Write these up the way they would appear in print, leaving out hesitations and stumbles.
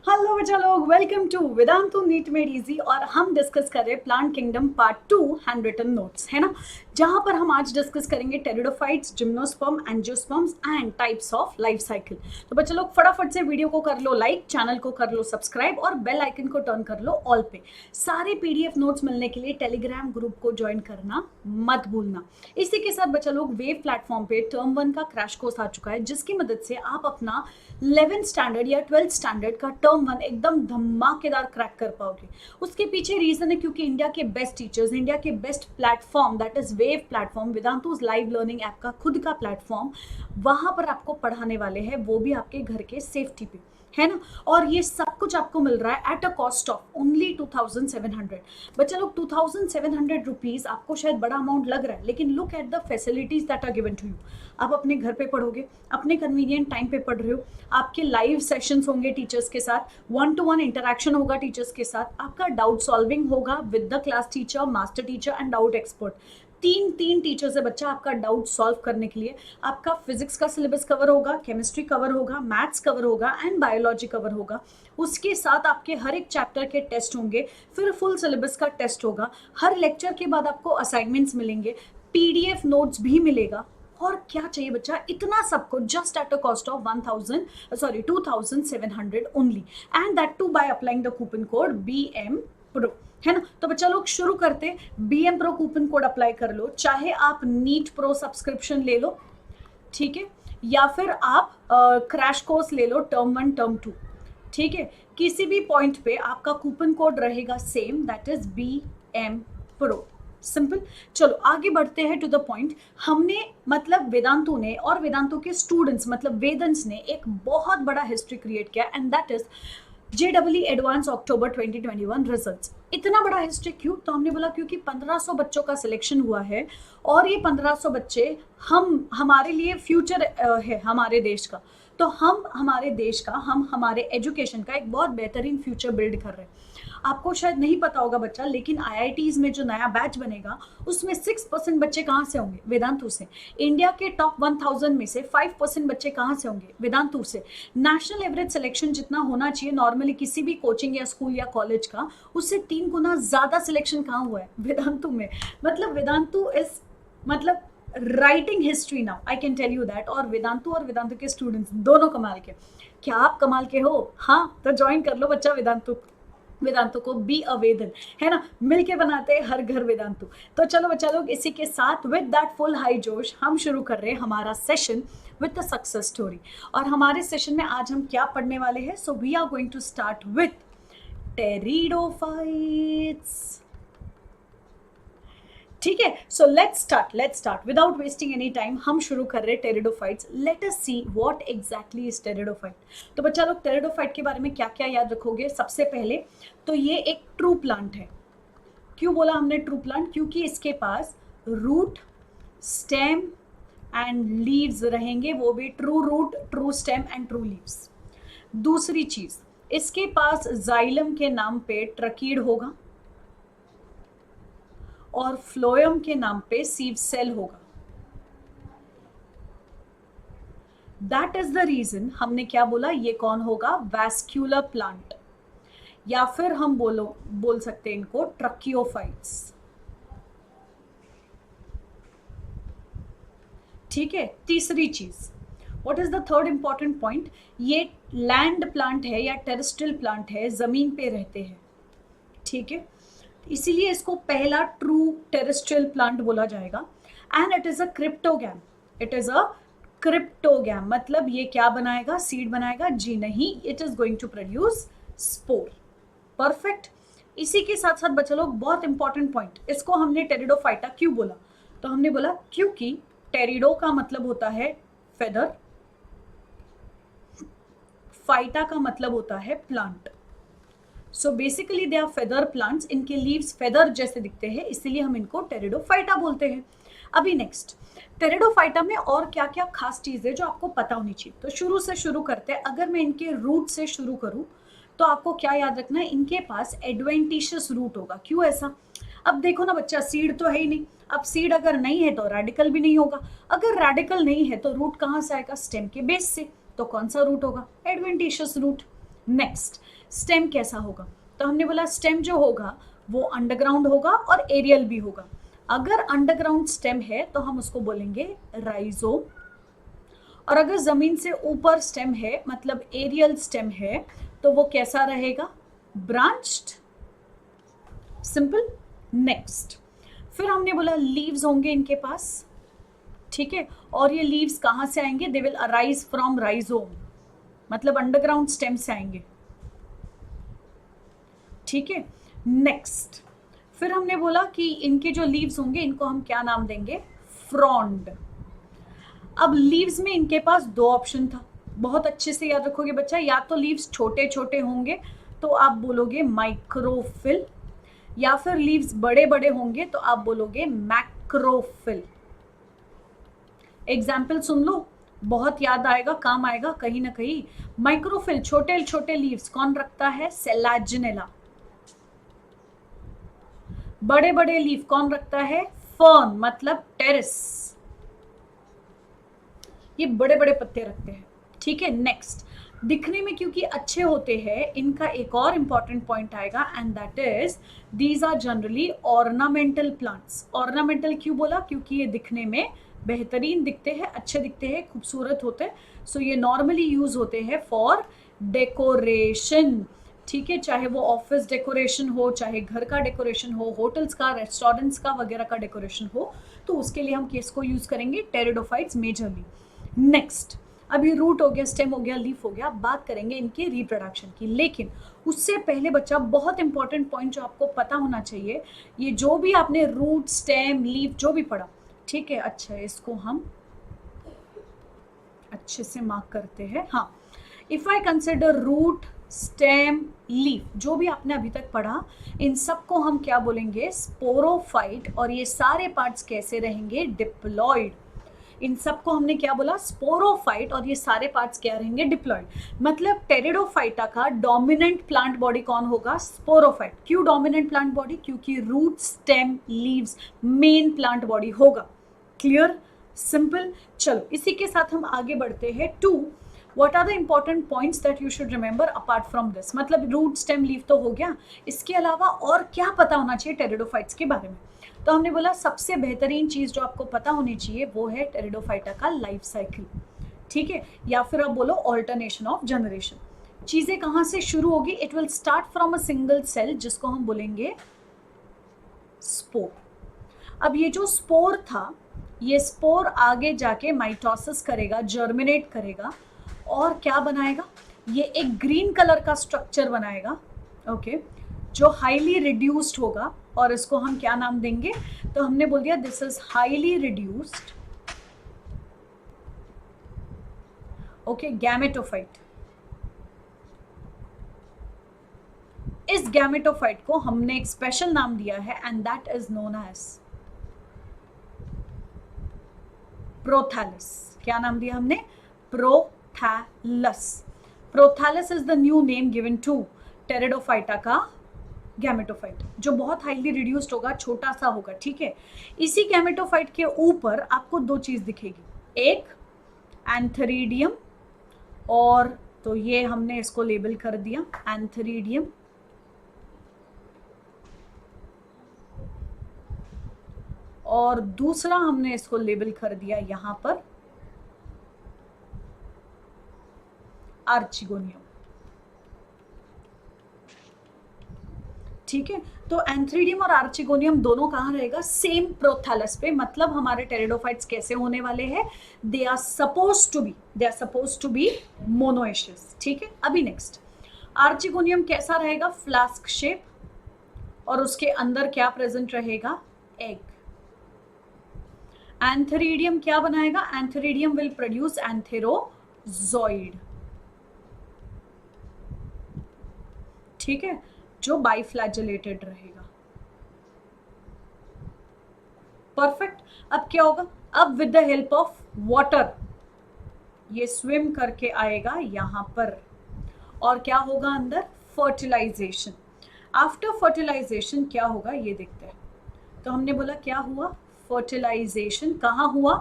Hello बच्चा लोग, welcome to Vedantu NEET made easy. और हम डिस्कस कर रहे हैं plant kingdom part 2 handwritten notes, है ना। जहां पर हम आज डिस्कस करेंगे pteridophytes, gymnosperm, angiosperms and types of life cycle. तो बच्चा लोग फटाफट से वीडियो को कर लो लाइक, चैनल को कर लो सब्सक्राइब और बेल आइकन को टर्न कर लो ऑल पे। सारे पीडीएफ नोट्स मिलने के लिए टेलीग्राम ग्रुप को ज्वाइन करना मत भूलना। इसी के साथ बच्चा लोग वेव प्लेटफॉर्म पे टर्म 1 का क्रैश कोर्स आ चुका है, जिसकी मदद से आप अपना 11th स्टैंडर्ड या 12th स्टैंडर्ड का टर्म 1 एकदम धमाकेदार क्रैक कर पाओगे। उसके पीछे रीजन है क्योंकि इंडिया के बेस्ट टीचर्स, इंडिया के best platform that is wave platform, Vedantu's live learning app का खुद का प्लेटफॉर्म, वहां पर आपको पढ़ाने वाले हैं, वो भी आपके घर के सेफ्टी पे, है ना। और ये सब कुछ आपको मिल रहा है eight a cost of only 2700। बच्चा लोग 2700 रुपीज आपको शायद बड़ा अमाउंट लग रहा है, लेकिन look at the facilities that are given to you. आप अपने घर पे पढ़ोगे, अपने कन्वीनियंट टाइम पे पढ़ रहे हो, आपके लाइव सेशंस होंगे टीचर्स के साथ, 1-to-1 इंटरेक्शन होगा टीचर्स के साथ, आपका डाउट सॉल्विंग होगा with the class teacher, master teacher and doubt expert. तीन टीचर्स है बच्चा आपका डाउट सॉल्व करने के लिए। आपका फिजिक्स का सिलेबस कवर होगा, केमिस्ट्री कवर होगा, मैथ्स कवर होगा एंड बायोलॉजी कवर होगा। उसके साथ आपके हर एक चैप्टर के टेस्ट होंगे, फिर फुल सिलेबस का टेस्ट होगा। हर लेक्चर के बाद आपको असाइनमेंट्स मिलेंगे, पीडीएफ नोट्स भी मिलेगा। और क्या चाहिए बच्चा, इतना सबको just at a cost of 2700 only, and that too by applying the coupon code BM Pro, है ना। तो बच्चा लोग शुरू करते, BM Pro coupon code apply कर लो, चाहे आप नीट प्रो सब्सक्रिप्शन ले लो, ठीक है, या फिर आप क्रैश कोर्स ले लो टर्म 1 टर्म 2, ठीक है। किसी भी पॉइंट पे आपका कूपन कोड रहेगा same, that is BM Pro, simple. चलो आगे बढ़ते हैं टू द पॉइंट। हमने मतलब वेदांतु ने और वेदांतु के स्टूडेंट्स मतलब वेदंस ने एक बहुत बड़ा हिस्ट्री क्रिएट किया, and that is JEE advance October 2021 results. इतना बड़ा हिस्ट्री क्यों? तो हमने बोला क्योंकि 1500 बच्चों का सिलेक्शन हुआ है, और ये 1500 बच्चे हमारे लिए फ्यूचर है हमारे देश का। तो हम हमारे देश का, हम हमारे एजुकेशन का एक बहुत बेहतरीन फ्यूचर बिल्ड कर रहे हैं। आपको शायद नहीं पता होगा बच्चा, लेकिन IITs में जो नया बैच बनेगा उसमें 6% बच्चे कहाँ से होंगे? वेदांतु से। इंडिया के टॉप 1000 में से 5% बच्चे कहाँ से होंगे? वेदांतु से। नेशनल एवरेज सिलेक्शन जितना होना चाहिए नॉर्मली किसी भी कोचिंग या स्कूल या कॉलेज का, उससे 3 गुना ज्यादा सिलेक्शन कहाँ हुआ है? वेदांतु में। मतलब वेदांतु इज मतलब writing history now, I can tell you that. और वेदांतु के स्टूडेंट्स दोनों कमाल के। क्या आप कमाल के हो? हाँ, तो ज्वाइन कर लो बच्चा वेदांतु को, बी अ वेदन, है ना। मिलके बनाते हैं हर घर वेदांतु। तो चलो बच्चा लोग, इसी के साथ विद दैट फुल हाई जोश हम शुरू कर रहे हैं हमारा session with the success story. और हमारे सेशन में आज हम क्या पढ़ने वाले हैं? So we are going to start with pteridophytes, ठीक है। So let's start without wasting any time. हम शुरू कर रहे हैं pteridophytes. Let us see what exactly is pteridophyte. तो बच्चा लोग टेरिडोफाइट के बारे में क्या क्या याद रखोगे? सबसे पहले तो ये एक ट्रू प्लांट है। क्यों बोला हमने ट्रू प्लांट? क्योंकि इसके पास रूट, स्टेम एंड लीव्स रहेंगे, वो भी true root, true stem and true leaves. दूसरी चीज, इसके पास जाइलम के नाम पे ट्रकीड होगा और फ्लोएम के नाम पे सीव सेल होगा। दैट इज द रीजन हमने क्या बोला, ये कौन होगा? वैस्क्यूलर प्लांट, या फिर हम बोल सकते हैं इनको ट्रकियोफाइट्स, ठीक है। तीसरी चीज, what is the third important point? ये लैंड प्लांट है या टेरेस्ट्रियल प्लांट है, जमीन पे रहते हैं, ठीक है। इसीलिए इसको पहला ट्रू टेरेस्ट्रियल प्लांट बोला जाएगा। And it is a cryptogam, it is a cryptogam. मतलब ये क्या बनाएगा? सीड बनाएगा? जी नहीं, it is going to produce spore. Perfect. इसी के साथ साथ बच्चा लोग बहुत इंपॉर्टेंट पॉइंट, इसको हमने टेरिडोफाइटा क्यों बोला? तो हमने बोला क्योंकि टेरिडो का मतलब होता है फेदर, फाइटा का मतलब होता है plant. So basically they are feather plants, इनके लीव्स फेदर जैसे दिखते हैं, इसीलिए हम इनको टेरिडोफाइटा बोलते हैं। अभी नेक्स्ट, टेरिडोफाइटा में और क्या क्या खास चीज है जो आपको पता होनी चाहिए? तो शुरू से शुरू करते हैं। अगर मैं इनके रूट से शुरू करूं तो आपको क्या याद रखना है? इनके पास एडवेंटिशियस रूट होगा। क्यों ऐसा? अब देखो ना बच्चा, सीड तो है ही नहीं। अब सीड अगर नहीं है तो रेडिकल भी नहीं होगा। अगर रेडिकल नहीं है तो रूट कहाँ से आएगा? स्टेम के बेस से। तो कौन सा रूट होगा? Adventitious root. नेक्स्ट, स्टेम कैसा होगा? तो हमने बोला स्टेम जो होगा वो अंडरग्राउंड होगा और एरियल भी होगा। अगर अंडरग्राउंड स्टेम है तो हम उसको बोलेंगे राइजोम, और अगर जमीन से ऊपर स्टेम है मतलब एरियल स्टेम है तो वो कैसा रहेगा? ब्रांच्ड। सिंपल। नेक्स्ट, फिर हमने बोला लीव्स होंगे इनके पास, ठीक है, और ये लीव्स कहां से आएंगे? They will arise from rhizome, मतलब अंडरग्राउंड स्टेम से आएंगे, ठीक है। नेक्स्ट, फिर हमने बोला कि इनके जो लीव्स होंगे इनको हम क्या नाम देंगे? फ्रॉन्ड। अब लीव्स में इनके पास दो ऑप्शन था, बहुत अच्छे से याद रखोगे बच्चा, या तो लीव्स छोटे छोटे होंगे तो आप बोलोगे माइक्रोफिल, या फिर लीव्स बड़े बड़े होंगे तो आप बोलोगे मैक्रोफिल। एग्जाम्पल सुन लो, बहुत याद आएगा, काम आएगा कहीं ना कहीं। माइक्रोफिल छोटे छोटे लीव्स कौन रखता है? सेलाजिनेला। बड़े बड़े लीफ कौन रखता है? फर्न, मतलब टेरेस, ये बड़े बड़े पत्ते रखते हैं, ठीक है। नेक्स्ट, दिखने में क्योंकि अच्छे होते हैं, इनका एक और इंपॉर्टेंट पॉइंट आएगा and that is these are generally ornamental plants. Ornamental क्यों बोला? क्योंकि ये दिखने में बेहतरीन दिखते हैं, अच्छे दिखते हैं, खूबसूरत होते हैं, सो ये नॉर्मली यूज होते हैं फॉर डेकोरेशन, ठीक है। चाहे वो ऑफिस डेकोरेशन हो, चाहे घर का डेकोरेशन हो, होटल्स का, रेस्टोरेंट्स का वगैरह का डेकोरेशन हो, तो उसके लिए हम किसको यूज करेंगे? Pteridophytes majorly. नेक्स्ट, अभी रूट हो गया, स्टेम हो गया, लीफ हो गया, अब बात करेंगे इनके रिप्रोडक्शन की। लेकिन उससे पहले बच्चा बहुत इंपॉर्टेंट पॉइंट जो आपको पता होना चाहिए, ये जो भी आपने रूट, स्टेम, लीफ जो भी पढ़ा, ठीक है, अच्छा इसको हम अच्छे से मार्क करते हैं। हाँ, if I consider root, stem, leaf, जो भी आपने अभी तक पढ़ा, इन सबको हम क्या बोलेंगे? स्पोरोफाइट। और ये सारे पार्ट्स कैसे रहेंगे? डिप्लॉइड। इन सबको हमने क्या बोला? स्पोरोफाइट, और ये सारे पार्ट्स क्या रहेंगे? डिप्लॉइड। मतलब टेरिडोफाइटा का डोमिनेंट प्लांट बॉडी कौन होगा? स्पोरोफाइट। क्यों डोमिनेंट प्लांट बॉडी? क्योंकि root, stem, leaves main plant body होगा। क्लियर? सिंपल। चलो इसी के साथ हम आगे बढ़ते हैं to what are the important points that you should remember apart from this. मतलब रूट, स्टेम, लीफ तो हो गया, इसके अलावा और क्या पता होना चाहिए टेरिडोफाइट्स के बारे में? तो हमने बोला सबसे बेहतरीन चीज जो आपको पता होनी चाहिए वो है टेरिडोफाइटा का लाइफ साइकिल, ठीक है, या फिर आप बोलो ऑल्टरनेशन ऑफ जनरेशन। चीजें कहां से शुरू होगी? It will start from a single cell जिसको हम बोलेंगे स्पोर। अब ये जो स्पोर था, ये स्पोर आगे जाके माइटोसिस करेगा, जर्मिनेट करेगा, और क्या बनाएगा? ये एक ग्रीन कलर का स्ट्रक्चर बनाएगा, ओके, जो हाईली रिड्यूस्ड होगा, और इसको हम क्या नाम देंगे? तो हमने बोल दिया this is highly reduced, okay, gametophyte. इस गैमेटोफाइट को हमने एक स्पेशल नाम दिया है and that is known as prothallus. क्या नाम दिया हमने? Prothallus. Prothallus is the new name given to pteridophyta का गैमेटोफाइट, जो बहुत हाईली रिड्यूस्ड होगा, छोटा सा होगा, ठीक है। इसी गैमेटोफाइट के ऊपर आपको दो चीज दिखेगी, एक एंथरीडियम, और तो ये हमने इसको लेबल कर दिया एंथरीडियम, और दूसरा हमने इसको लेबल कर दिया यहां पर आर्चिगोनियम, ठीक है। तो एंथ्रीडियम और आर्चिगोनियम दोनों कहाँ रहेगा? सेम प्रोथैलस पे। मतलब हमारे टेरिडोफाइट्स कैसे होने वाले हैं? They are suppose to be monoecious, ठीक है। अभी नेक्स्ट, आर्चिगोनियम कैसा रहेगा? फ्लास्क शेप, और उसके अंदर क्या प्रेजेंट रहेगा? एग। एंथरीडियम क्या बनाएगा? एंथरीडियम विल प्रोड्यूस एंथेरोजॉइड, ठीक है, जो बाइफ्लैजेलेटेड रहेगा। परफेक्ट। अब क्या होगा? अब with the help of water ये स्विम करके आएगा यहां पर, और क्या होगा अंदर? फर्टिलाइजेशन। आफ्टर फर्टिलाइजेशन क्या होगा ये देखते हैं। तो हमने बोला क्या हुआ? फर्टिलाइजेशन कहाँ हुआ?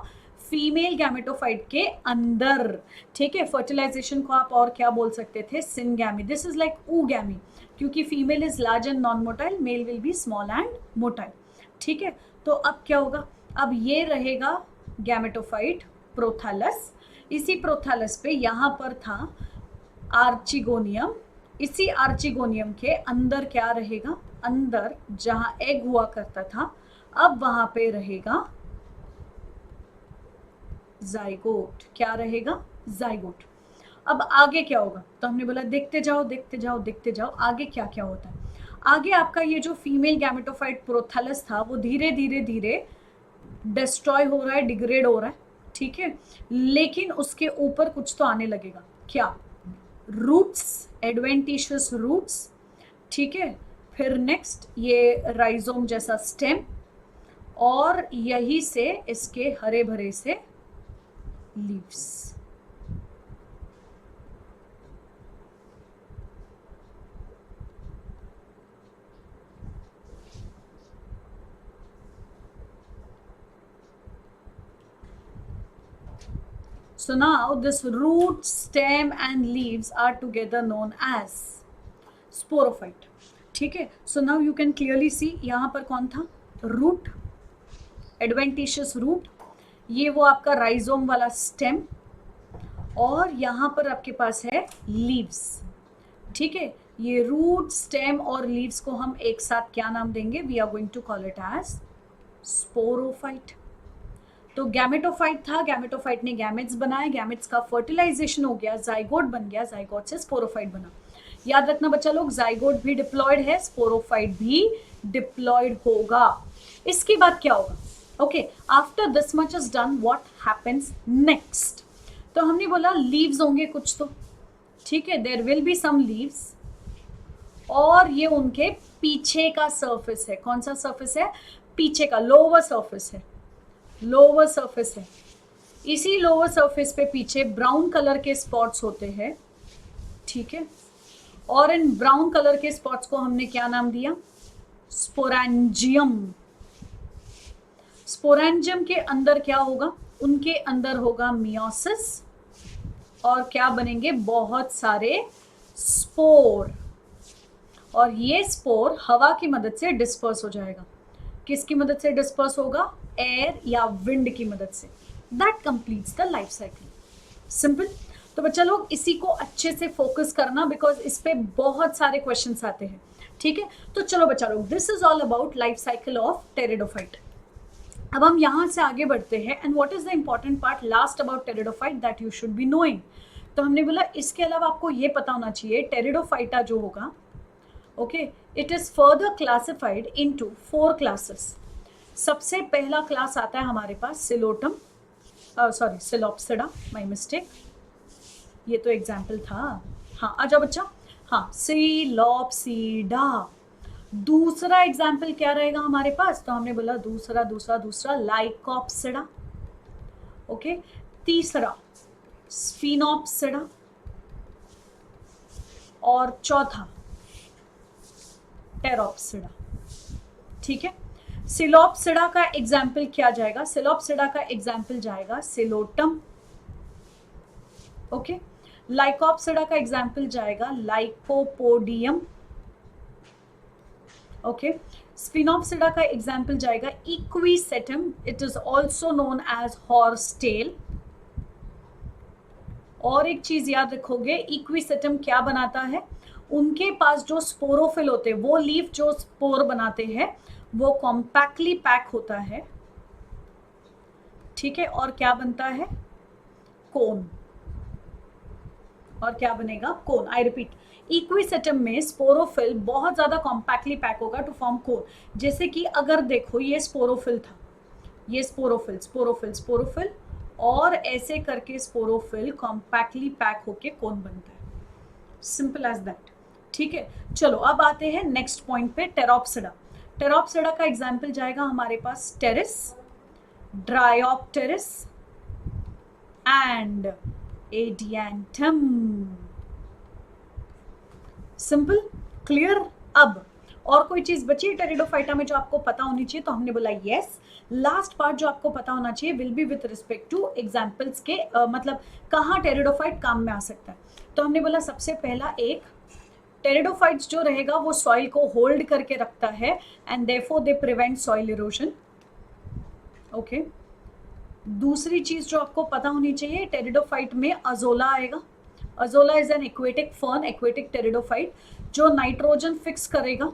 फीमेल गैमेटोफाइट के अंदर, ठीक है। फर्टिलाइजेशन को आप और क्या बोल सकते थे, syngamy. This is like oogammy, क्योंकि female is large and non motile, male will be small and motile, ठीक है। तो अब क्या होगा, अब ये रहेगा गैमेटोफाइट प्रोथैलस। इसी प्रोथैलस पे यहाँ पर था आर्चिगोनियम। इसी आर्चिगोनियम के अंदर क्या रहेगा, अंदर जहां एग हुआ करता था, अब वहां पे रहेगा जाइगोट। क्या रहेगा, जाइगोट। अब आगे क्या होगा, तो हमने बोला देखते जाओ देखते जाओ देखते जाओ, आगे क्या क्या होता है। आगे आपका ये जो फीमेल गैमेटोफाइट प्रोथैलस था वो धीरे धीरे धीरे डिस्ट्रॉय हो रहा है, डिग्रेड हो रहा है, ठीक है। लेकिन उसके ऊपर कुछ तो आने लगेगा, क्या, रूट्स, एडवेंटिशियस रूट्स, ठीक है। फिर नेक्स्ट ये राइजोम जैसा स्टेम, और यही से इसके हरे भरे से leaves. So now this root, stem and leaves are together known as sporophyte, ठीक है। So now you can clearly see यहाँ पर कौन था, root, adventitious root, ये वो आपका राइजोम वाला स्टेम, और यहाँ पर आपके पास है लीव्स, ठीक है। ये रूट, स्टेम और लीव्स को हम एक साथ क्या नाम देंगे, we are going to call it as sporophyte. तो गैमेटोफाइट था, गैमेटोफाइट ने गैमेट्स बनाए, गैमेट्स का फर्टिलाइजेशन हो गया, जाइगोट बन गया, जाइगोट से स्पोरोफाइट बना। याद रखना बच्चा लोग, जाइगोट भी डिप्लॉयड है, स्पोरोफाइट भी डिप्लॉयड होगा। इसके बाद क्या होगा, okay, after this much is done, what happens next. तो हमने बोला लीव्स होंगे कुछ तो, ठीक है, there will be some leaves, और ये उनके पीछे का सरफेस है। कौन सा सरफेस है, पीछे का, लोअर सरफेस है, लोअर सरफेस है। इसी लोअर सरफेस पे पीछे ब्राउन कलर के स्पॉट्स होते हैं, ठीक है। और इन ब्राउन कलर के स्पॉट्स को हमने क्या नाम दिया, स्पोरेंजियम। स्पोरेंजियम के अंदर क्या होगा, उनके अंदर होगा मियोसिस, और क्या बनेंगे, बहुत सारे स्पोर, और ये स्पोर हवा की मदद से डिस्पर्स हो जाएगा। किसकी मदद से डिस्पर्स होगा, एयर या विंड की मदद से। That completes the life cycle, simple. तो बच्चा लोग इसी को अच्छे से फोकस करना, बिकॉज इस पे बहुत सारे क्वेश्चंस आते हैं, ठीक है। तो चलो बच्चा लोग, this is all about life cycle of pteridophyte. अब हम यहां से आगे बढ़ते हैं, and what is the important part last about pteridophyte that you should be knowing. तो हमने बोला इसके अलावा आपको ये पता होना चाहिए, टेरिडोफाइटा जो होगा, okay, it is further classified into 4 classes. सबसे पहला क्लास आता है हमारे पास Psilotum, sorry psilopsida, my mistake, ये तो एग्जाम्पल था, हाँ आजा बच्चा, हाँ सिलोप्सिडा। दूसरा एग्जाम्पल क्या रहेगा हमारे पास, तो हमने बोला दूसरा लाइकोप्सिडा, ओके। तीसरा स्फिनोप्सिडा, और चौथा टेरोप्सिडा, ठीक है। सिलोप्सिडा का एग्जाम्पल क्या जाएगा, सिलोप्सिडा का एग्जाम्पल जाएगा सिलोटम, ओके। लाइकोप्सिडा का एग्जाम्पल जाएगा लाइकोपोडियम, ओके। स्फिनोप्सिडा का एग्जाम्पल जाएगा equisetum, it is also known as horsetail. और एक चीज याद रखोगे, इक्विसेटम क्या बनाता है, उनके पास जो स्पोरोफिल होते हैं, वो लीफ जो स्पोर बनाते हैं वो कॉम्पैक्टली पैक होता है, ठीक है, और क्या बनता है, कोन, और क्या बनेगा, कोन। आई रिपीट, इक्विसेटम में स्पोरोफिल बहुत ज्यादा कॉम्पैक्टली पैक होगा टू फॉर्म कोन। जैसे कि अगर देखो ये स्पोरोफिल था, ये स्पोरोफिल स्पोरोफिल स्पोरोफिल, और ऐसे करके स्पोरोफिल कॉम्पैक्टली पैक होके कोन बनता है, सिंपल एज दैट, ठीक है। चलो अब आते हैं नेक्स्ट पॉइंट पे, टेरोप्सिडा। टेरोप्सिडा का एग्जाम्पल जाएगा हमारे पास Pteris, Dryopteris and Adiantum. Simple, clear. अब और कोई चीज बची है टेरिडोफाइटा में जो आपको पता होनी चाहिए? तो हमने बोला यस। लास्ट पार्ट जो आपको पता होना चाहिए will be with respect two examples के मतलब कहाँ टेरिडोफाइट काम में आ सकता है। तो हमने बोला सबसे पहला एक टेरिडोफाइट्स जो रहेगा वो सॉइल को होल्ड करके रखता है and therefore they prevent soil erosion. Okay, दूसरी चीज जो आपको पता होनी चाहिए टेरिडोफाइट में अजोला आएगा। Azolla is an aquatic fern, aquatic pteridophyte जो नाइट्रोजन फिक्स करेगा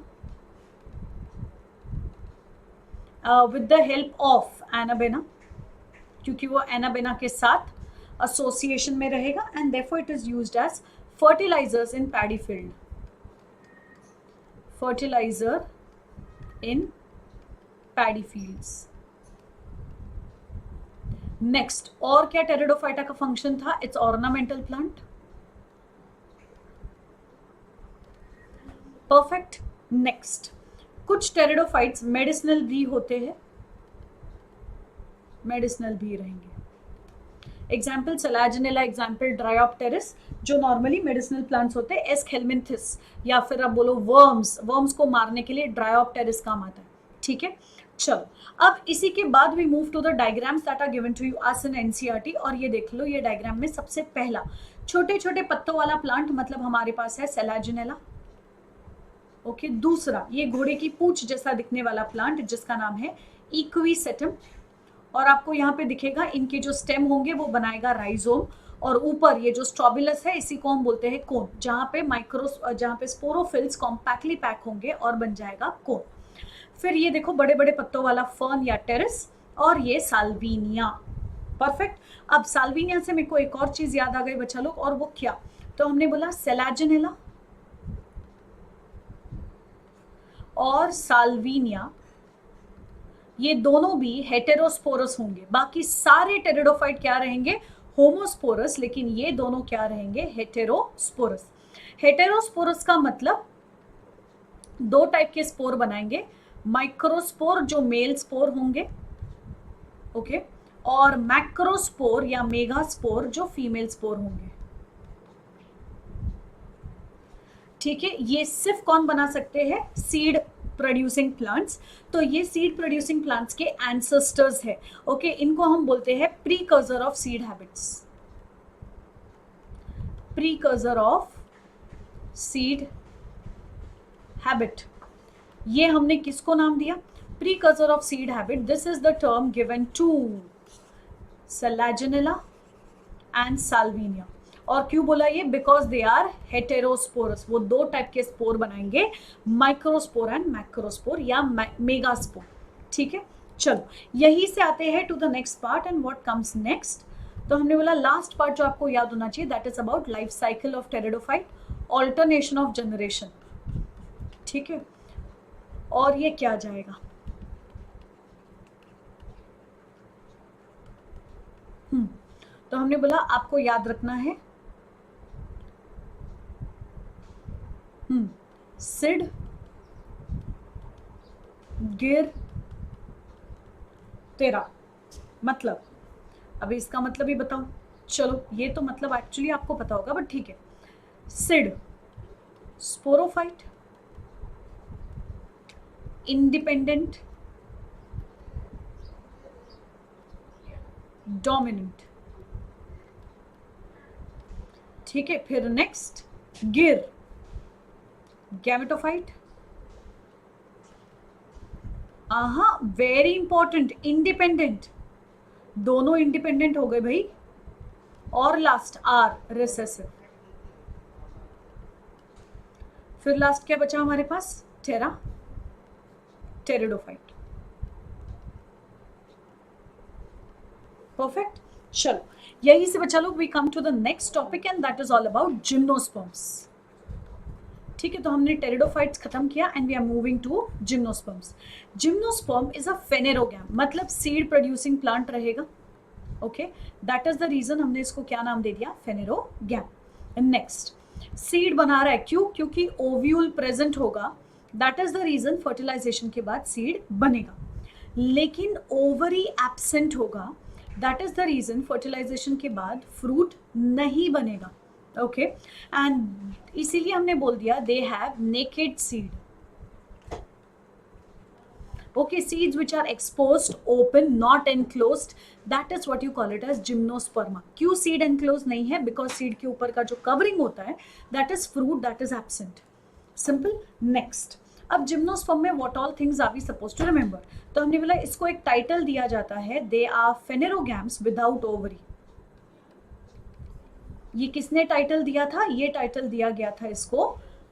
with the help of anabaena, क्योंकि वो एनाबेना के साथ एसोसिएशन में रहेगा and therefore it is used as fertilisers in paddy field. Fertiliser in paddy fields. Next, और क्या टेरिडोफाइटा का फंक्शन था? It's ornamental plant. Perfect. Next, कुछ टेरिडोफाइट्स मेडिसिनल भी होते हैं, मेडिसिनल भी रहेंगे। एग्जाम्पल सेलाजिनेला, एग्जाम्पल ड्रायोप्टेरिस जो नॉर्मली मेडिसिनल प्लांट्स होते हैं। एस्केलमिंथिस या फिर आप बोलो वर्म्स, वर्म्स को मारने के लिए ड्रायोप्टेरिस काम आता है। ठीक है, चलो अब इसी के बाद we move to the diagrams that are given to you as in NCERT. और ये देख लो, ये डायग्राम में सबसे पहला छोटे छोटे पत्तों वाला प्लांट मतलब हमारे पास है सेलाजिनेला। ओके, दूसरा ये घोड़े की पूंछ जैसा दिखने वाला प्लांट जिसका नाम है इक्विसेटम। और आपको यहाँ पे दिखेगा इनके जो स्टेम होंगे वो बनाएगा राइजोम। और ऊपर ये जो स्ट्रॉबिलस है इसी को हम बोलते हैं कोन, जहाँ पे स्पोरोफिल्स कॉम्पैक्टली पैक होंगे और बन जाएगा कोन। फिर ये देखो बड़े बड़े पत्तों वाला फर्न या टेरेस, और ये साल्विनिया। परफेक्ट। अब साल्विनिया से मेरे को एक और चीज याद आ गई बच्चा लोग, और वो क्या? तो हमने बोला सेलाजिनेला और साल्विनिया ये दोनों भी हेटेरोस्पोरस होंगे। बाकी सारे टेरिडोफाइट क्या रहेंगे? होमोस्पोरस, लेकिन ये दोनों क्या रहेंगे? हेटेरोस्पोरस। हेटेरोस्पोरस का मतलब दो टाइप के स्पोर बनाएंगे, माइक्रोस्पोर जो मेल स्पोर होंगे, ओके, और मैक्रोस्पोर या मेगास्पोर जो फीमेल स्पोर होंगे। ठीक है, ये सिर्फ कौन बना सकते हैं? Seed producing plants. तो ये सीड प्रोड्यूसिंग प्लांट्स के एंसेस्टर्स है। ओके, इनको हम बोलते हैं precursor of seed habits. Precursor of seed habit, ये हमने किसको नाम दिया? Precursor of seed habit. This is the term given to selaginella and salvinia. और क्यों बोला ये? बिकॉज दे आर हेटेरोस्पोरस, वो दो टाइप के स्पोर बनाएंगे, माइक्रोस्पोर एंड मैक्रोस्पोर या मेगास्पोर। ठीक है, चलो यही से आते हैं to the next part and what comes next. तो हमने बोला लास्ट पार्ट जो आपको याद होना चाहिए that is about life cycle of pteridophyte, alternation of generation. ठीक है, और ये क्या जाएगा? तो हमने बोला आपको याद रखना है सिड, गिर, तेरा। मतलब अभी इसका मतलब ही बताओ। चलो ये तो मतलब एक्चुअली आपको पता होगा बट ठीक है। सिड स्पोरोफाइट, इंडिपेंडेंट, डोमिनेंट। ठीक है, फिर नेक्स्ट गिर गैमेटोफाइट। वेरी इंपॉर्टेंट, इंडिपेंडेंट, दोनों इंडिपेंडेंट हो गए भाई। और लास्ट आर रिसेसिव। फिर लास्ट क्या बचा हमारे पास? टेरा, टेरिडोफाइट। परफेक्ट। चलो यही से बच्चा लोग we come to the next topic and that is all about gymnosperms. ठीक है, तो हमने टेरिडोफाइट्स खत्म किया and we are moving to gymnosperms. Gymnosperm is a phanerogam, मतलब सीड प्रोड्यूसिंग प्लांट रहेगा। Okay, that is the reason हमने इसको क्या नाम दे दिया? फेनेरोगैम। नेक्स्ट, सीड बना रहा है, क्यों? क्योंकि ओव्यूल प्रेजेंट होगा, that is the reason fertilisation के बाद सीड बनेगा। लेकिन ओवरी एब्सेंट होगा, that is the reason fertilisation के बाद फ्रूट नहीं बनेगा। ओके, एंड इसीलिए हमने बोल दिया they have naked seed. Okay, seeds which are exposed, open, not enclosed, that is what you call it as gymnosperma. क्यों seed enclosed नहीं है? Because seed के ऊपर का जो covering होता है, that is fruit, that is absent. Simple. Next. अब जिम्नोस्पर्म में what all things are we supposed to remember? तो हमने बोला इसको एक टाइटल दिया जाता है, they are phanerogams without ovary. ये किसने टाइटल दिया था? ये टाइटल दिया गया था इसको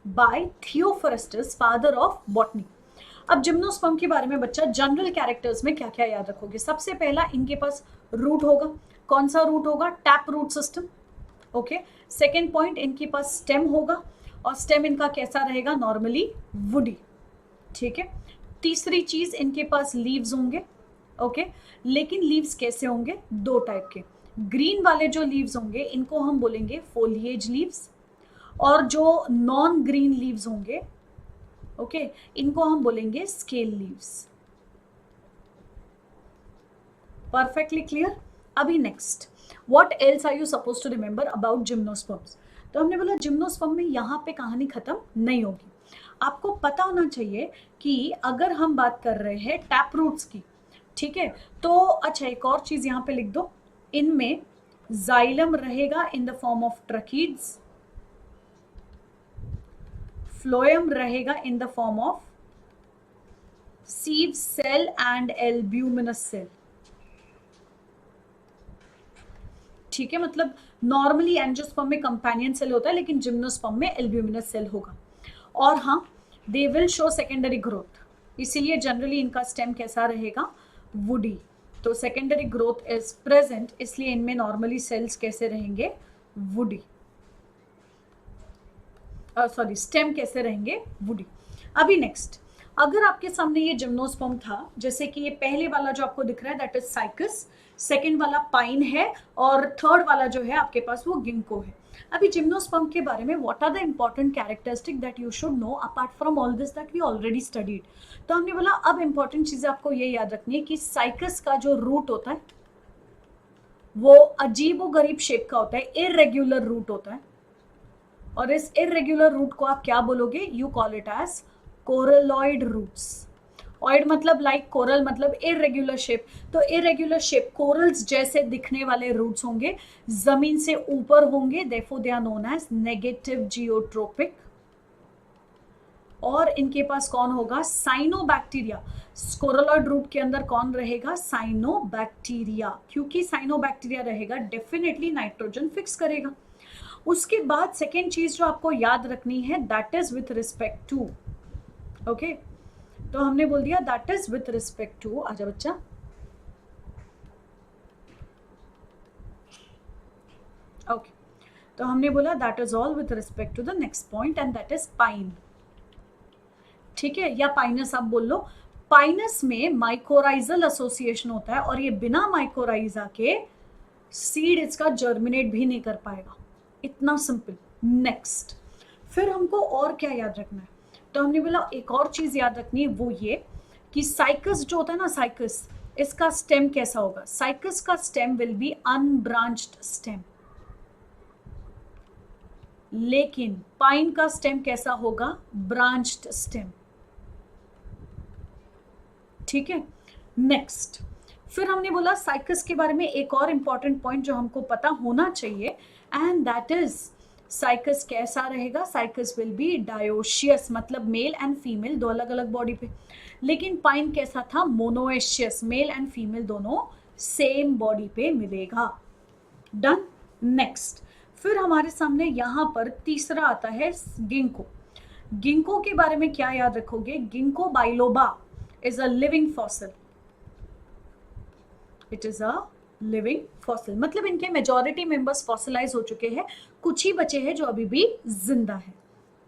बाय थियोफोरेस्टस, फादर ऑफ बॉटनी. अब जिम्नोस्पर्म के बारे में बच्चा जनरल कैरेक्टर्स में क्या क्या याद रखोगे? सबसे पहला इनके पास रूट होगा. कौन सा रूट होगा? Tap root system. Okay. Second point, इनके पास स्टेम होगा और स्टेम इनका कैसा रहेगा? Normally woody. ठीक है. तीसरी चीज, इनके पास लीव्स होंगे. ओके. लेकिन लीव्स कैसे होंगे? दो टाइप के. ग्रीन वाले जो लीव्स होंगे इनको हम बोलेंगे फोलिएज लीव्स, और जो नॉन ग्रीन लीव्स होंगे ओके इनको हम बोलेंगे स्केल लीव्स. Perfectly clear. अभी next, what else are you suppose to remember about gymnosperms? तो हमने बोला जिम्नोस्पर्म में यहाँ पे कहानी खत्म नहीं होगी. आपको पता होना चाहिए कि अगर हम बात कर रहे हैं टैप रूट्स की, ठीक है, तो अच्छा एक और चीज यहाँ पे लिख दो, इनमें जाइलम रहेगा in the form of tracheids, phloem रहेगा in the form of sieve cell and albuminous cell. ठीक है, मतलब नॉर्मली एंजियोस्पर्म में कंपेनियन सेल होता है, लेकिन जिम्नोस्पर्म में एल्ब्यूमिनस सेल होगा. और हाँ, they will show secondary growth, इसीलिए जनरली इनका स्टेम कैसा रहेगा? वुडी. तो सेकेंडरी ग्रोथ इज प्रेजेंट, इसलिए इनमें नॉर्मली सेल्स कैसे रहेंगे? वुडी. सॉरी, स्टेम कैसे रहेंगे? वुडी. अभी नेक्स्ट, अगर आपके सामने ये जिम्नोस्पर्म था, जैसे कि ये पहले वाला जो आपको दिख रहा है दैट इज साइकस, सेकेंड वाला पाइन है, और थर्ड वाला जो है आपके पास वो गिंको है. अभी जिम्नोस्पर्म के बारे में what are the important characteristic that you should know apart from all this that we already studied? तो हमने बोला अब इंपॉर्टेंट चीजें आपको ये याद रखनी है कि साइकस का जो रूट होता है वो अजीबोगरीब शेप का होता है, इररेगुलर रूट होता है, और इस इररेगुलर रूट को आप क्या बोलोगे? You call it as coralloid roots. Oid मतलब लाइक, कोरल मतलब इररेगुलर शेप. तो इररेगुलर शेप कोरल्स जैसे दिखने वाले रूट्स होंगे, जमीन से ऊपर होंगे, therefore they are known as negative geotropic. और इनके पास कौन होगा? साइनोबैक्टीरिया. कोरलॉइड रूट के अंदर कौन रहेगा? साइनोबैक्टीरिया. क्योंकि साइनोबैक्टीरिया रहेगा डेफिनेटली नाइट्रोजन फिक्स करेगा. उसके बाद सेकेंड चीज जो आपको याद रखनी है that is with respect to, okay, तो हमने बोल दिया that is with respect to. आजा बच्चा. ओके, तो हमने बोला that is all with respect to the next point and that is pine. ठीक है, या पाइनस आप बोल लो. पाइनस में माइकोराइजल एसोसिएशन होता है, और ये बिना माइकोराइजा के सीड इसका जर्मिनेट भी नहीं कर पाएगा. इतना सिंपल. नेक्स्ट, फिर हमको और क्या याद रखना है? तो हमने बोला एक और चीज याद रखनी है, वो ये कि साइकस जो होता है ना, साइकस, इसका स्टेम कैसा होगा? साइकस का stem will be unbranched stem. लेकिन पाइन का स्टेम कैसा होगा? Branched stem. ठीक है. नेक्स्ट, फिर हमने बोला साइकस के बारे में एक और इंपॉर्टेंट पॉइंट जो हमको पता होना चाहिए, एंड दैट इज साइकस कैसा रहेगा? साइकस विल बी डायोशियस, मतलब मेल एंड फीमेल दो अलग अलग बॉडी पे. लेकिन पाइन कैसा था? मोनोएशियस, मेल एंड फीमेल दोनों सेम बॉडी पे मिलेगा. डन. नेक्स्ट, फिर हमारे सामने यहाँ पर तीसरा आता है गिंको. गिंको के बारे में क्या याद रखोगे? Ginkgo biloba is a living fossil. It is a living fossil, मतलब इनके मेजॉरिटी मेंबर्स फॉसिलाइज हो चुके हैं, कुछ ही बचे हैं जो अभी भी जिंदा है.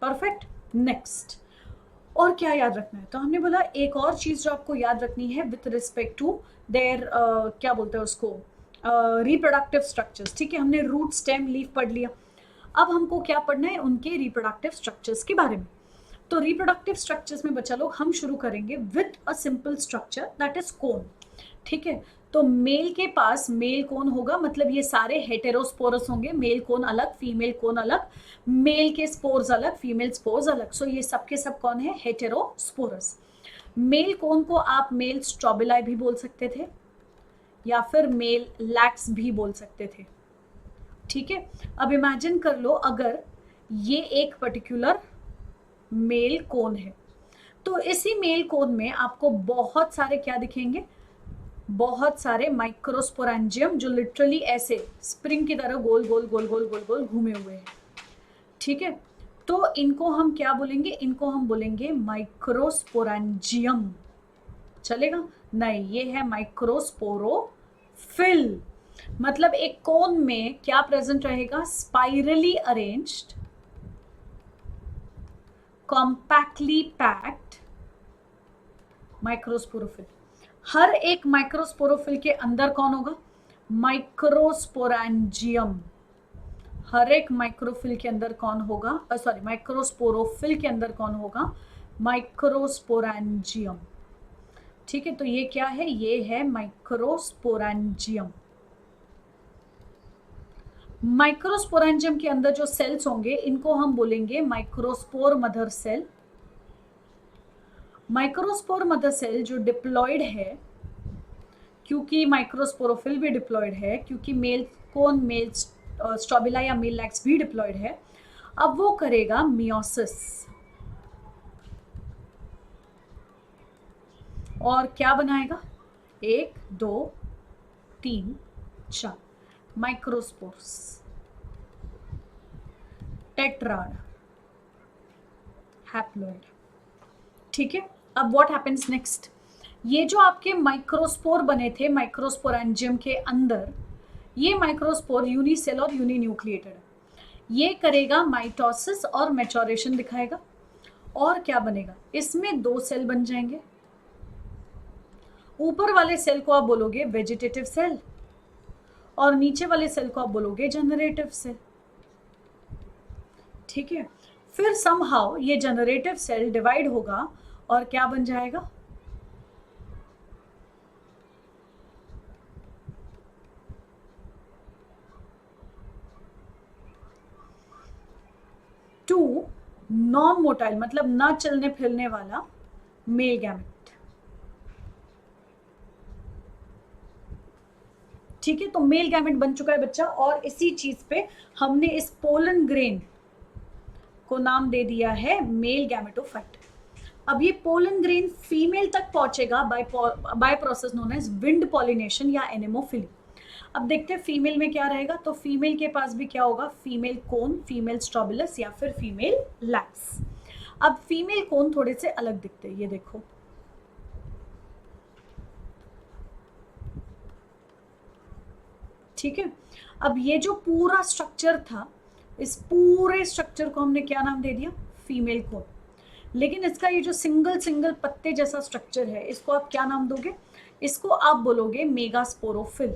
परफेक्ट. नेक्स्ट, और क्या याद रखना है? तो हमने बोला एक और चीज जो आपको याद रखनी है विथ रिस्पेक्ट टू देयर क्या बोलते हैं उसको, रिप्रोडक्टिव स्ट्रक्चर्स. ठीक है, हमने रूट, स्टेम, लीफ पढ़ लिया. अब हमको क्या पढ़ना है? उनके रिप्रोडक्टिव स्ट्रक्चर्स के बारे में. तो रिप्रोडक्टिव स्ट्रक्चर्स में बच्चा लोग हम शुरू करेंगे with a simple structure that is cone. ठीक है, तो मेल के पास मेल कोन होगा, मतलब ये सारे हेटेरोस्पोरस होंगे. मेल कोन अलग, फीमेल कोन अलग, मेल के स्पोर्स अलग, फीमेल स्पोर्स अलग. सो ये सब के सब कौन है? हेटेरोस्पोरस. मेल कोन को आप मेल स्ट्रोबिलाई भी बोल सकते थे या फिर मेल लैक्स भी बोल सकते थे, ठीक है। अब इमेजिन कर लो अगर ये एक पर्टिकुलर मेल कोन है, तो इसी मेल कोन में आपको बहुत सारे क्या दिखेंगे, बहुत सारे माइक्रोस्पोरेंजियम जो लिटरली ऐसे स्प्रिंग की तरह गोल गोल गोल गोल गोल गोल घूमे हुए हैं, ठीक है। तो इनको हम क्या बोलेंगे, इनको हम बोलेंगे माइक्रोस्पोरेंजियम, चलेगा? नहीं, ये है माइक्रोस्पोरोफिल। मतलब एक कोन में क्या प्रेजेंट रहेगा, spirally arranged, compactly packed microsporophyll. हर एक माइक्रोस्पोरोफिल के अंदर कौन होगा, माइक्रोस्पोरेंजियम। हर एक माइक्रोफिल के अंदर कौन होगा, सॉरी माइक्रोस्पोरोफिल के अंदर कौन होगा, माइक्रोस्पोरेंजियम, ठीक है। तो ये क्या है, ये है माइक्रोस्पोरेंजियम। माइक्रोस्पोरेंजियम के अंदर जो सेल्स होंगे इनको हम बोलेंगे microspore mother cell. Microspore mother cell जो डिप्लॉयड है, क्योंकि माइक्रोस्पोरोफिल भी डिप्लॉयड है, क्योंकि मेल कोन, मेल स्ट्रोबिला या मेल लैक्स भी डिप्लॉयड है, अब वो करेगा मियोसिस। और क्या बनाएगा, 1 2 3 4 माइक्रोस्पोर्स, टेट्राड, हैप्लॉइड, ठीक है। अब व्हाट हैपेंस नेक्स्ट, ये जो आपके माइक्रोस्पोर बने थे माइक्रोस्पोरेंजियम के अंदर, ये माइक्रोस्पोर यूनिसेल और यूनिन्यूक्लिएटेड, ये करेगा माइटोसिस और मैच्योरेशन दिखाएगा। और क्या बनेगा, इसमें 2 सेल बन जाएंगे। ऊपर वाले सेल को आप बोलोगे वेजिटेटिव सेल और नीचे वाले सेल को आप बोलोगे जनरेटिव सेल, ठीक है। फिर समहाउ ये जनरेटिव सेल डिवाइड होगा और क्या बन जाएगा, टू नॉन मोटाइल, मतलब ना चलने फिरने वाला मेल गैमेट, ठीक है। तो मेल गैमेट बन चुका है बच्चा, और इसी चीज पे हमने इस पोलन ग्रेन को नाम दे दिया है मेल गैमेटोफाइट। अब ये पोलन ग्रेन फीमेल तक पहुंचेगा by process known as wind pollination या एनेमोफिली। अब देखते हैं फीमेल में क्या रहेगा, तो फीमेल के पास भी क्या होगा, फीमेल कोन, फीमेल स्ट्रोबिलस या फिर फीमेल लैक्स। अब फीमेल कोन थोड़े से अलग दिखते हैं, ये देखो, ठीक है। अब ये जो पूरा स्ट्रक्चर था, इस पूरे स्ट्रक्चर को हमने क्या नाम दे दिया, फीमेल कोन। लेकिन इसका ये जो सिंगल सिंगल पत्ते जैसा स्ट्रक्चर है, इसको आप क्या नाम दोगे, इसको आप बोलोगे मेगास्पोरोफिल।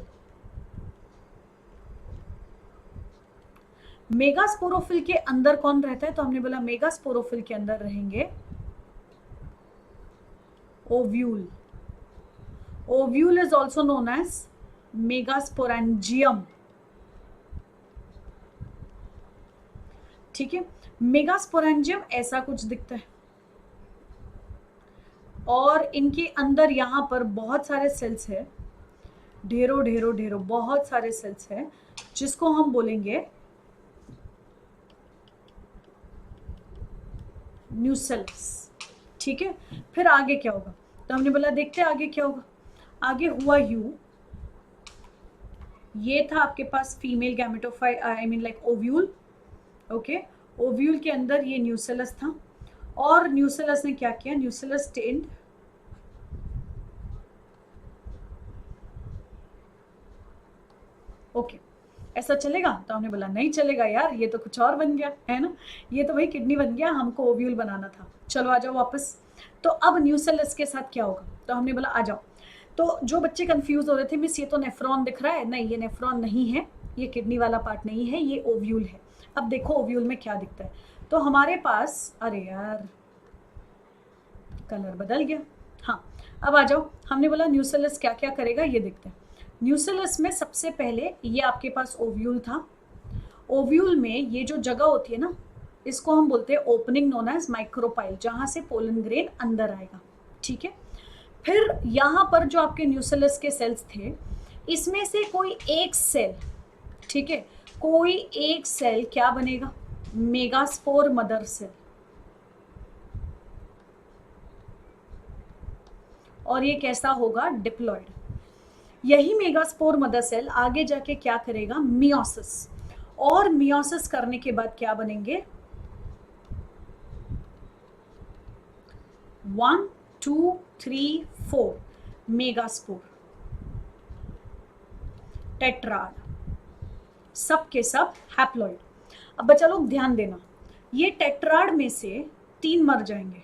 मेगास्पोरोफिल के अंदर कौन रहता है, तो हमने बोला मेगास्पोरोफिल के अंदर रहेंगे ovule. Ovule is also known as megasporangium, ठीक है। मेगास्पोरेंजियम ऐसा कुछ दिखता है, और इनके अंदर यहां पर बहुत सारे सेल्स है, ढेरों ढेरों ढेरों बहुत सारे सेल्स है, जिसको हम बोलेंगे न्यूसेलस, ठीक है। फिर आगे क्या होगा, तो हमने बोला देखते हैं आगे क्या होगा। आगे हुआ यू, ये था आपके पास female gametophyte, I mean like ovule, okay. Ovule के अंदर ये न्यूसेलस था, और न्यूसेलस ने क्या किया, न्यूसेलस स्टेन्ड ओके, ऐसा चलेगा, तो हमने बोला नहीं चलेगा यार, ये तो कुछ और बन गया है ना, ये तो भाई किडनी बन गया, हमको ओव्यूल बनाना था, चलो आ जाओ वापस। तो अब न्यूसेलस के साथ क्या होगा, तो हमने बोला आ जाओ। तो जो बच्चे कंफ्यूज हो रहे थे, मिस ये तो नेफ्रॉन दिख रहा है, नहीं ये नेफ्रॉन नहीं है, ये किडनी वाला पार्ट नहीं है, ये ओव्यूल है। अब देखो ओव्यूल में क्या दिखता है, तो हमारे पास, अरे यार कलर बदल गया, हाँ अब आ जाओ। हमने बोला न्यूसेलस क्या क्या करेगा, ये देखते हैं। न्यूसेलस में सबसे पहले ये आपके पास ओव्यूल था, ओव्यूल में ये जो जगह होती है ना, इसको हम बोलते हैं ओपनिंग नोन एज माइक्रोपाइल, जहां से पोलन ग्रेन अंदर आएगा, ठीक है। फिर यहाँ पर जो आपके न्यूक्लियस के सेल्स थे, इसमें से कोई एक सेल, ठीक है, कोई एक सेल क्या बनेगा, मेगास्पोर मदर सेल, और ये कैसा होगा, डिप्लॉयड। यही मेगास्पोर मदर सेल आगे जाके क्या करेगा, मियोसिस, और मियोसिस करने के बाद क्या बनेंगे, 1 2 3 4 मेगास्पोर, टेट्राड, सब के सब हैप्लॉइड। अब बच्चा लोग ध्यान देना, ये टेट्राड में से 3 मर जाएंगे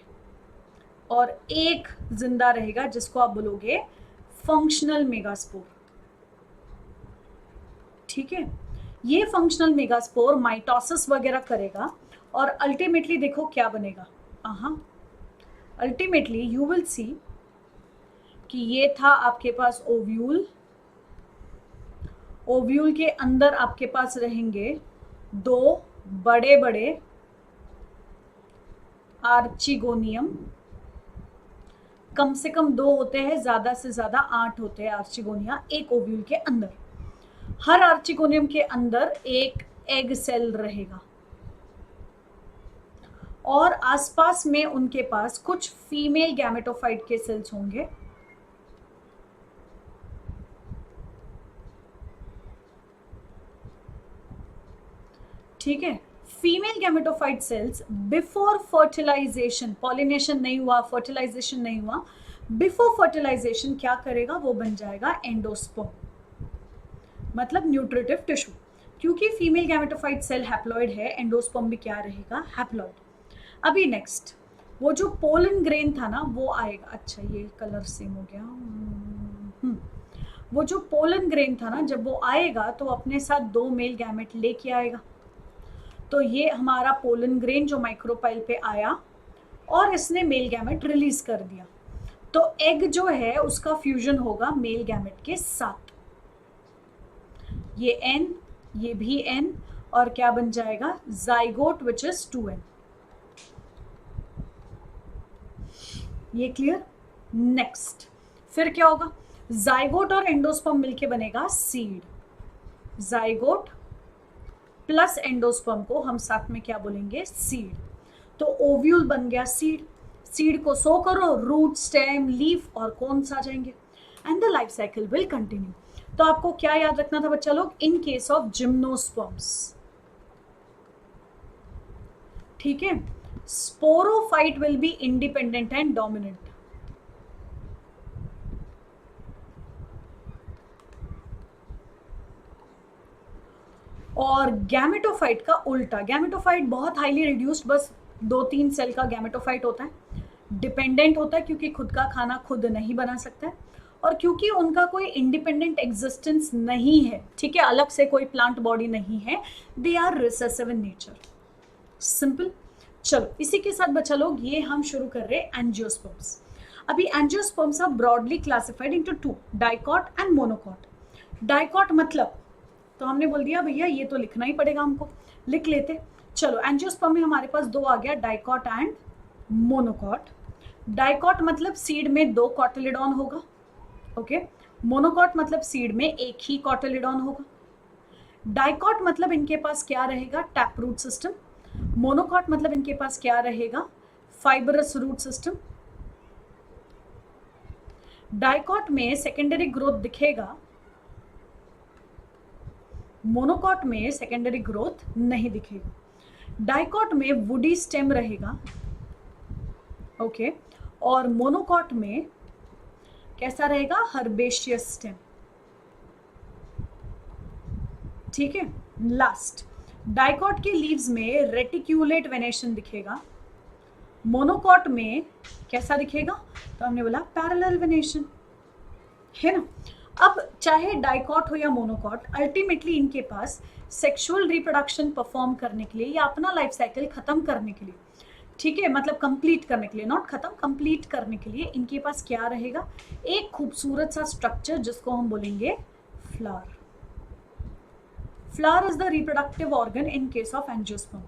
और एक जिंदा रहेगा, जिसको आप बोलोगे फंक्शनल मेगास्पोर, ठीक है। ये फंक्शनल मेगास्पोर माइटोसिस वगैरह करेगा और अल्टीमेटली देखो क्या बनेगा, अल्टीमेटली यू विल सी कि ये था आपके पास ओव्यूल, ओव्यूल के अंदर आपके पास रहेंगे 2 बड़े बड़े आर्चिगोनियम, कम से कम 2 होते हैं, ज्यादा से ज्यादा 8 होते हैं आर्चिगोनिया एक ओव्यूल के अंदर। हर आर्चिगोनियम के अंदर एक एग सेल रहेगा और आसपास में उनके पास कुछ फीमेल गैमेटोफाइट के सेल्स होंगे, ठीक है। Female gametophyte cells before fertilisation, pollination नहीं हुआ, फर्टिलाइजेशन नहीं हुआ, बिफोर फर्टिलाइजेशन क्या करेगा, वो बन जाएगा एंडोस्पर्म, मतलब न्यूट्रिटिव टिश्यू। क्योंकि फीमेल गैमेटोफाइट सेल हैप्लॉइड है, एंडोस्पर्म भी क्या रहेगा, हैप्लॉइड। अभी नेक्स्ट, वो जो पोलन ग्रेन था ना वो आएगा, अच्छा ये कलर सेम हो गया, वो जो पोलन ग्रेन था ना, जब वो आएगा तो अपने साथ 2 मेल गैमेट लेके आएगा। तो ये हमारा पोलन ग्रेन जो माइक्रोपाइल पे आया और इसने मेल गैमेट रिलीज कर दिया, तो एग जो है उसका फ्यूजन होगा मेल गैमेट के साथ, ये N, ये भी N, और क्या बन जाएगा, जाइगोट विच इज 2N। ये क्लियर। नेक्स्ट फिर क्या होगा, जाइगोट और एंडोस्पर्म मिलके बनेगा सीड, जाइगोट प्लस एंडोस्पर्म को हम साथ में क्या बोलेंगे, सीड। तो ओव्यूल बन गया सीड, सीड को सो करो, रूट, स्टेम, लीफ और कोन्स आ जाएंगे, and the life cycle will continue. तो आपको क्या याद रखना था बच्चा लोग, इन केस ऑफ जिम्नोस्पर्म्स, ठीक है, sporophyte will be independent and dominant, और गैमेटोफाइट का उल्टा, गैमेटोफाइट बहुत हाईली रिड्यूस्ड, बस 2-3 सेल का गैमेटोफाइट होता है, डिपेंडेंट होता है क्योंकि खुद का खाना खुद नहीं बना सकता है, और क्योंकि उनका कोई इंडिपेंडेंट एग्जिस्टेंस नहीं है, ठीक है, अलग से कोई प्लांट बॉडी नहीं है, they are recessive in nature, simple. चलो इसी के साथ बच्चा लोग ये हम शुरू कर रहे हैं एंजियोस्पर्म्स। अभी angiosperms are broadly classified into 2, dicot and monocot. Dicot मतलब, तो हमने बोल दिया भैया ये तो लिखना ही पड़ेगा हमको, लिख लेते। चलो एंजियोस्पर्म में हमारे पास 2 आ गया, डाइकॉट एंड मोनोकॉट। डाइकॉट मतलब सीड में 2 कॉटिलिडॉन होगा, ओके। मोनोकॉट मतलब सीड में एक ही कॉटिलिडॉन होगा। डाइकॉट मतलब इनके पास क्या रहेगा, टैप रूट सिस्टम। मोनोकॉट मतलब इनके पास क्या रहेगा, फाइबरस रूट सिस्टम। डाइकॉट में सेकेंडरी ग्रोथ दिखेगा, मोनोकॉट में सेकेंडरी ग्रोथ नहीं दिखेगा। डाइकॉट में वुडी स्टेम रहेगा, ओके, और मोनोकॉट में कैसा रहेगा, हर्बेशियस स्टेम, ठीक है। लास्ट, डाइकॉट के लीव्स में रेटिक्यूलेट वेनेशन दिखेगा, मोनोकॉट में कैसा दिखेगा, तो हमने बोला पैरेलल वेनेशन, है ना। अब चाहे डाइकॉट हो या मोनोकॉट, अल्टीमेटली इनके पास सेक्सुअल रिप्रोडक्शन परफॉर्म करने के लिए या अपना लाइफ साइकिल खत्म करने के लिए, ठीक है, मतलब कंप्लीट करने के लिए, नॉट खत्म, कंप्लीट करने के लिए इनके पास क्या रहेगा, एक खूबसूरत सा स्ट्रक्चर जिसको हम बोलेंगे flower. Flower is the reproductive organ in case of angiosperm.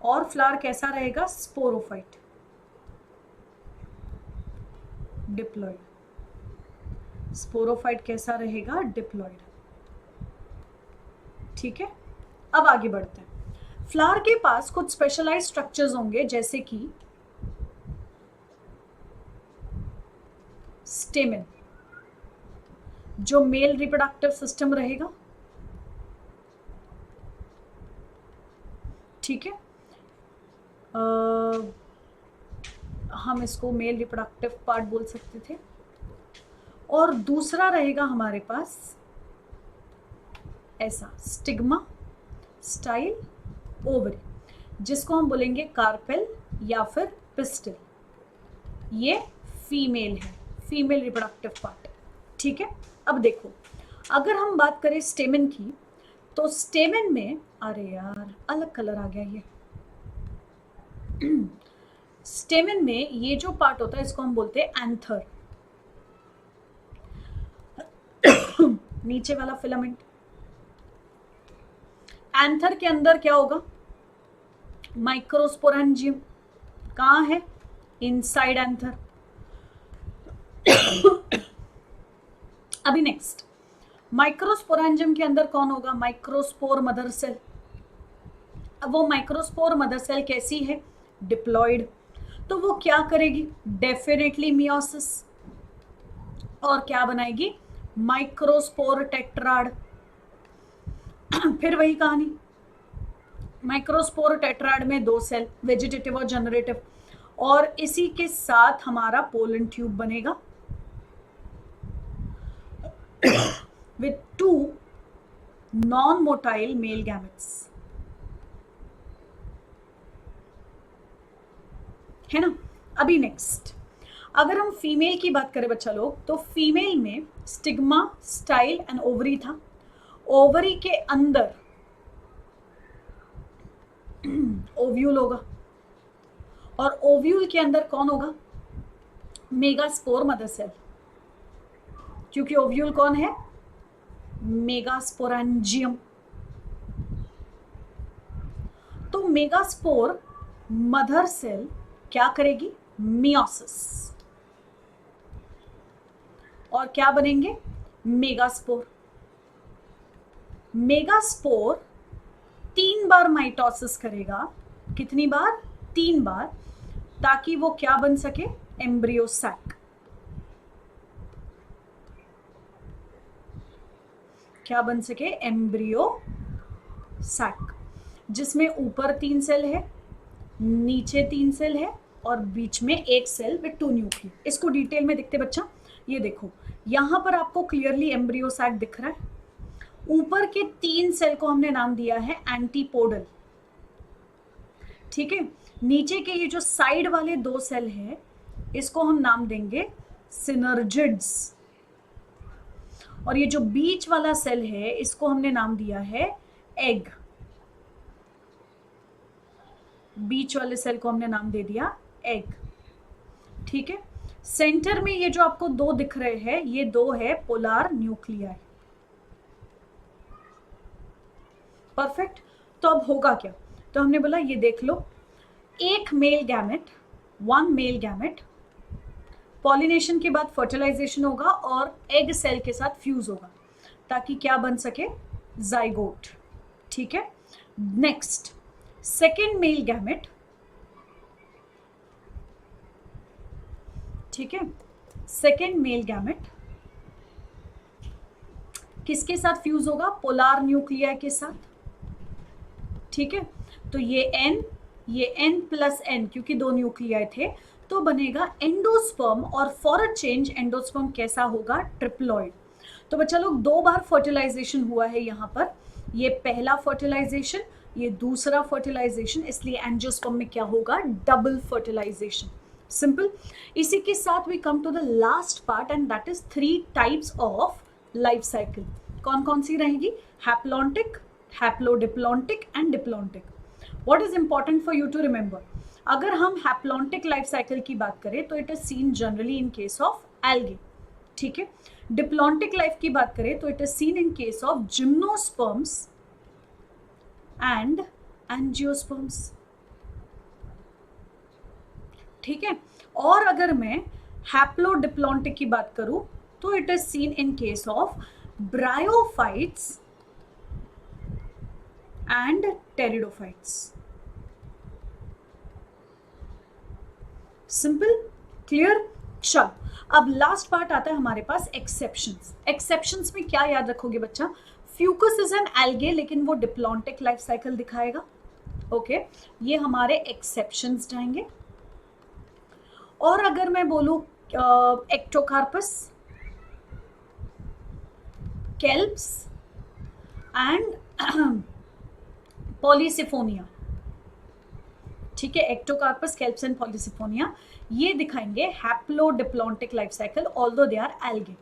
और फ्लावर कैसा रहेगा, स्पोरोफाइट, डिप्लॉइड। स्पोरोफाइट कैसा रहेगा? डिप्लॉइड। ठीक है, अब आगे बढ़ते हैं। फ्लावर के पास कुछ स्पेशलाइज्ड स्ट्रक्चर्स होंगे, जैसे कि स्टेमेन, जो मेल रिप्रोडक्टिव सिस्टम रहेगा। ठीक है, हम इसको मेल रिप्रोडक्टिव पार्ट बोल सकते थे। और दूसरा रहेगा हमारे पास ऐसा स्टिग्मा, स्टाइल, ओवरी, जिसको हम बोलेंगे कार्पेल या फिर पिस्टल। ये फीमेल है, फीमेल रिप्रोडक्टिव पार्ट। ठीक है, अब देखो, अगर हम बात करें स्टेमेन की, तो स्टेमेन में, अरे यार अलग कलर आ गया ये। स्टेमेन में ये जो पार्ट होता है इसको हम बोलते हैं एंथर, नीचे वाला फिलामेंट। एंथर के अंदर क्या होगा? माइक्रोस्पोरेंजियम। कहाँ है? Inside anther. अभी नेक्स्ट, माइक्रोस्पोरेंजियम के अंदर कौन होगा? Microspore mother cell. अब वो माइक्रोस्पोर मदर सेल कैसी है? डिप्लॉइड। तो वो क्या करेगी? Definitely meiosis. और क्या बनाएगी? Microspore tetrad. फिर वही कहानी, माइक्रोस्पोर टेट्राड में 2 सेल, वेजिटेटिव और जनरेटिव, और इसी के साथ हमारा पोलन ट्यूब बनेगा with 2 non-motile male gametes, है ना। अभी नेक्स्ट, अगर हम फीमेल की बात करें बच्चा लोग, तो फीमेल में स्टिग्मा, स्टाइल एंड ओवरी था। ओवरी के अंदर ओव्यूल होगा, और ओव्यूल के अंदर कौन होगा? मेगास्पोर मदर सेल, क्योंकि ओव्यूल कौन है? मेगास्पोरेंजियम। तो मेगास्पोर मदर सेल क्या करेगी? मियोसिस। और क्या बनेंगे? मेगास्पोर। मेगास्पोर 3 बार माइटोसिस करेगा। कितनी बार? 3 बार, ताकि वो क्या बन सके? Embryo sac. क्या बन सके? एम्ब्रियो सैक, जिसमें ऊपर 3 सेल है, नीचे 3 सेल है, और बीच में 1 सेल विद 2 न्यूक्लियस। इसको डिटेल में देखते बच्चा। ये देखो, यहां पर आपको क्लियरली एम्ब्रियो सैक दिख रहा है। ऊपर के 3 सेल को हमने नाम दिया है एंटीपोडल। ठीक है, नीचे के ये जो साइड वाले 2 सेल हैं, इसको हम नाम देंगे सिनर्जिड्स। और ये जो बीच वाला सेल है, इसको हमने नाम दिया है एग। बीच वाले सेल को हमने नाम दे दिया एग। ठीक है, सेंटर में ये जो आपको 2 दिख रहे हैं, ये 2 है पोलर न्यूक्लियाई। परफेक्ट। तो अब होगा क्या? तो हमने बोला ये देख लो, एक male gamete, 1 male gamete, pollination के बाद फर्टिलाइजेशन होगा और एग सेल के साथ फ्यूज होगा, ताकि क्या बन सके? जाइगोट। ठीक है, नेक्स्ट, सेकेंड मेल गैमेट। ठीक है, सेकेंड मेल गैमेट किसके साथ फ्यूज होगा? पोलर न्यूक्लियाई के साथ। ठीक है, तो ये n प्लस n, क्योंकि 2 न्यूक्लियाई थे, तो बनेगा एंडोस्पर्म। और फॉर अ चेंज एंडोस्पर्म कैसा होगा? ट्रिप्लॉइड। तो बच्चा लोग 2 बार फर्टिलाइजेशन हुआ है यहाँ पर। ये पहला फर्टिलाइजेशन, ये दूसरा फर्टिलाइजेशन, इसलिए एंजियोस्पर्म में क्या होगा? Double fertilisation. सिंपल। इसी के साथ we come to the last part, and that is 3 types of life cycle. कौन कौन सी रहेगी? Haplontic, haplodiplontic and diplontic. What is important for you to remember? अगर हम हैप्लॉन्टिक लाइफ साइकिल की बात करें तो it is seen generally in case of algae. ठीक है, डिप्लॉन्टिक लाइफ की बात करें तो it is seen in case of gymnosperms and angiosperms. ठीक है, और अगर मैं हैप्लोडिप्लॉन्टिक की बात करूं तो it is seen in case of bryophytes and pteridophytes. Simple, clear. चल अब लास्ट पार्ट आता है हमारे पास एक्सेप्शंस। एक्सेप्शंस में क्या याद रखोगे बच्चा? फ्यूकस इज एन एल्गे लेकिन वो डिप्लॉन्टिक लाइफ साइकिल दिखाएगा। ओके ये हमारे एक्सेप्शंस जाएंगे। और अगर मैं बोलूं एक्टोकार्पस, केल्प्स एंड पॉलीसिफोनिया, ठीक है, एक्टोकार्पस, केल्प्स एंड पॉलीसिफोनिया, ये दिखाएंगे haplodiplontic life cycle although they are algae.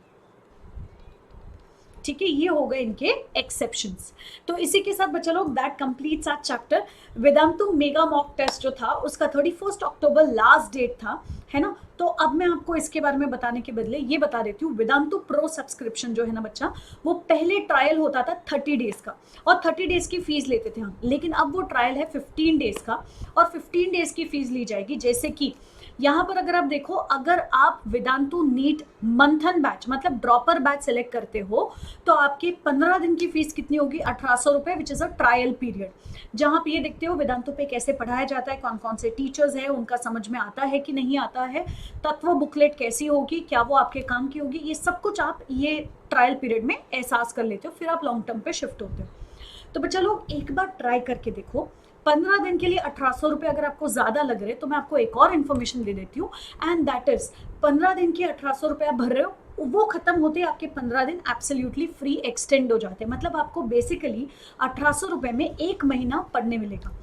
ठीक है, ये हो गए इनके एक्सेप्शंस। तो इसी के साथ बच्चा लोग that completes our chapter. Vedantu mega mock test जो था उसका 31 अक्टूबर लास्ट डेट था, है ना। तो अब मैं आपको इसके बारे में बताने के बदले ये बता देती हूँ, वेदांतु प्रो सब्सक्रिप्शन जो है ना बच्चा, वो पहले ट्रायल होता था 30 डेज का और 30 डेज की फीस लेते थे हम, लेकिन अब वो ट्रायल है 15 डेज का और 15 डेज की फीस ली जाएगी। जैसे कि यहाँ पर अगर आप देखो, अगर आप वेदांतु नीट मंथन बैच मतलब ड्रॉपर बैच सेलेक्ट करते हो तो आपकी 15 दिन की फीस कितनी होगी? 1800 रुपए, which is a trial period, जहाँ पे ये देखते हो वेदांतु पे कैसे पढ़ाया जाता है, कौन कौन से टीचर्स है, उनका समझ में आता है कि नहीं आता है, तत्व बुकलेट कैसी होगी, क्या वो आपके काम की होगी, ये सब कुछ आप ये ट्रायल पीरियड में एहसास कर लेते हो, फिर आप लॉन्ग टर्म पे शिफ्ट होते हो। तो बच्चा लोग एक बार ट्राई करके देखो। 15 दिन के लिए 1800 रुपये अगर आपको ज़्यादा लग रहे तो मैं आपको एक और इन्फॉर्मेशन दे देती हूँ, एंड दैट इज 15 दिन के 1800 रुपये आप भर रहे हो, वो खत्म होते आपके 15 दिन एब्सोल्युटली फ्री एक्सटेंड हो जाते हैं। मतलब आपको बेसिकली 1800 रुपये में 1 महीना पढ़ने मिलेगा,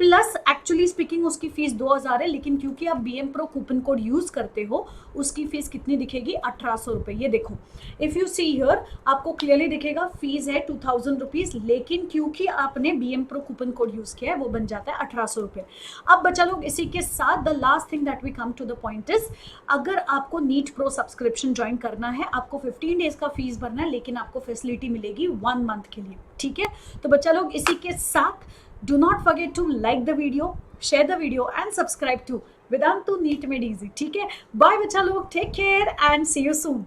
प्लस एक्चुअली स्पीकिंग उसकी फीस 2000 है, लेकिन क्योंकि आप BM Pro coupon code use करते हो उसकी फीस कितनी दिखेगी? 1800 रुपये। ये देखो, इफ यू सी हियर आपको क्लियरली दिखेगा फीस है 2000 रुपीज, लेकिन क्योंकि आपने BM Pro coupon code use किया है वो बन जाता है 1800 रुपये। अब बच्चा लोग इसी के साथ the last thing that we come to the point is, अगर आपको नीट प्रो सब्सक्रिप्शन ज्वाइन करना है, आपको 15 डेज का फीस भरना है, लेकिन आपको फैसिलिटी मिलेगी 1 मंथ के लिए। ठीक है, तो बच्चा लोग इसी के साथ do not forget to like the video, share the video and subscribe to Vedantu NEET Made Easy. ठीक है, बाय बच्चा लोग, take care and see you soon.